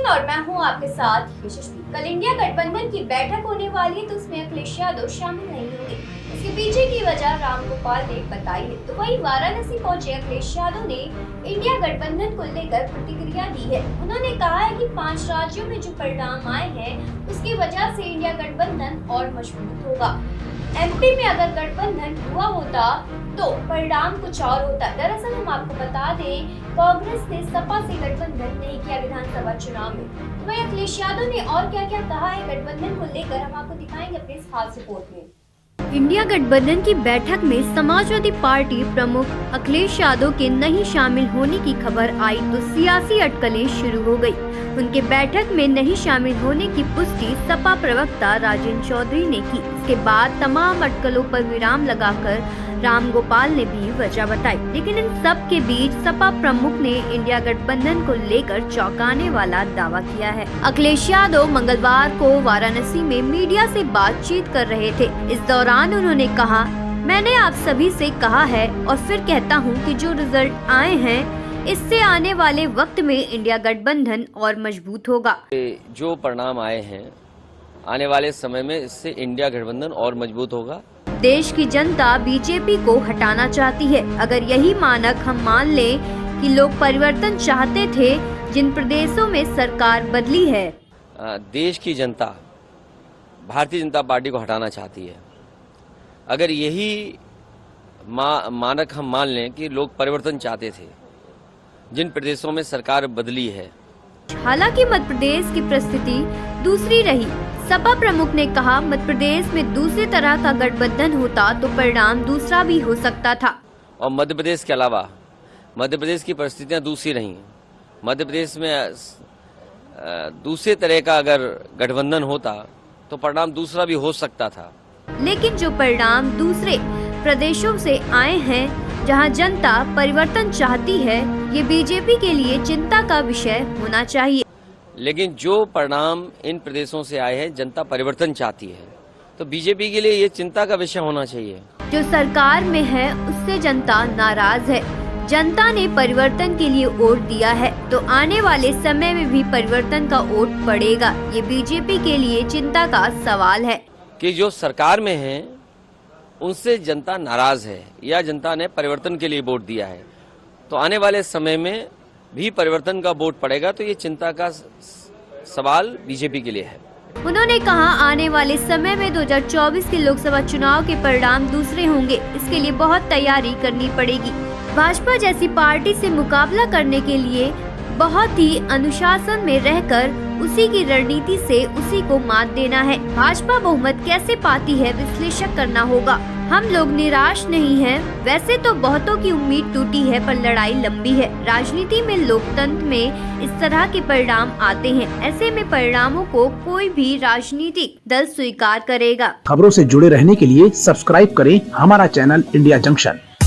और मैं हूं आपके साथ यशस्वी। कल इंडिया गठबंधन की बैठक होने वाली है तो उसमें अखिलेश यादव शामिल नहीं होंगे। इसके पीछे की वजह रामगोपाल ने बताई है। तो वहीं वाराणसी पहुंचे अखिलेश यादव ने इंडिया गठबंधन को लेकर प्रतिक्रिया दी है। उन्होंने कहा है कि 5 राज्यों में जो परिणाम आए हैं उसकी वजह से इंडिया गठबंधन और मजबूत होगा। एमपी में अगर गठबंधन हुआ होता तो परिणाम कुछ और होता। दरअसल हम आपको बता दें, कांग्रेस ने सपा से गठबंधन नहीं किया विधानसभा चुनाव में। वहीं अखिलेश यादव ने और क्या क्या कहा है गठबंधन को लेकर हम आपको दिखाएंगे अपने इस खास रिपोर्ट में। इंडिया गठबंधन की बैठक में समाजवादी पार्टी प्रमुख अखिलेश यादव के नहीं शामिल होने की खबर आई तो सियासी अटकलें शुरू हो गई। उनके बैठक में नहीं शामिल होने की पुष्टि सपा प्रवक्ता राजेंद्र चौधरी ने की। इसके बाद तमाम अटकलों पर विराम लगाकर रामगोपाल ने भी वजह बताई। लेकिन इन सब के बीच सपा प्रमुख ने इंडिया गठबंधन को लेकर चौंकाने वाला दावा किया है। अखिलेश यादव मंगलवार को वाराणसी में मीडिया से बातचीत कर रहे थे। इस दौरान उन्होंने कहा, मैंने आप सभी से कहा है और फिर कहता हूं कि जो रिजल्ट आए हैं इससे आने वाले वक्त में इंडिया गठबंधन और मजबूत होगा। जो परिणाम आए हैं आने वाले समय में इससे इंडिया गठबंधन और मजबूत होगा। देश की जनता बीजेपी को हटाना चाहती है। अगर यही मानक हम मान लें कि लोग परिवर्तन चाहते थे जिन प्रदेशों में सरकार बदली है, देश की जनता भारतीय जनता पार्टी को हटाना चाहती है। अगर यही मानक हम मान लें कि लोग परिवर्तन चाहते थे जिन प्रदेशों में सरकार बदली है। हालांकि मध्य प्रदेश की परिस्थिति दूसरी रही। सपा प्रमुख ने कहा, मध्य प्रदेश में दूसरी तरह का गठबंधन होता तो परिणाम दूसरा भी हो सकता था। और मध्य प्रदेश के अलावा मध्य प्रदेश की परिस्थितियां दूसरी रही। मध्य प्रदेश में दूसरे तरह का अगर गठबंधन होता तो परिणाम दूसरा भी हो सकता था। लेकिन जो परिणाम दूसरे प्रदेशों से आए हैं जहां जनता परिवर्तन चाहती है, ये बीजेपी के लिए चिंता का विषय होना चाहिए। लेकिन जो परिणाम इन प्रदेशों से आए हैं जनता परिवर्तन चाहती है तो बीजेपी के लिए ये चिंता का विषय होना चाहिए। जो सरकार में है उससे जनता नाराज है। जनता ने परिवर्तन के लिए वोट दिया है तो आने वाले समय में भी परिवर्तन का वोट पड़ेगा। ये बीजेपी के लिए चिंता का सवाल है कि जो सरकार में है उनसे जनता नाराज है या जनता ने परिवर्तन के लिए वोट दिया है तो आने वाले समय में भी परिवर्तन का वोट पड़ेगा। तो ये चिंता का सवाल बीजेपी के लिए है। उन्होंने कहा, आने वाले समय में 2024 के लोकसभा चुनाव के परिणाम दूसरे होंगे। इसके लिए बहुत तैयारी करनी पड़ेगी। भाजपा जैसी पार्टी से मुकाबला करने के लिए बहुत ही अनुशासन में रहकर उसी की रणनीति से उसी को मात देना है। भाजपा बहुमत कैसे पाती है विश्लेषण करना होगा। हम लोग निराश नहीं हैं। वैसे तो बहुतों की उम्मीद टूटी है पर लड़ाई लंबी है। राजनीति में लोकतंत्र में इस तरह के परिणाम आते हैं। ऐसे में परिणामों को कोई भी राजनीतिक दल स्वीकार करेगा। खबरों से जुड़े रहने के लिए सब्सक्राइब करें हमारा चैनल इंडिया जंक्शन।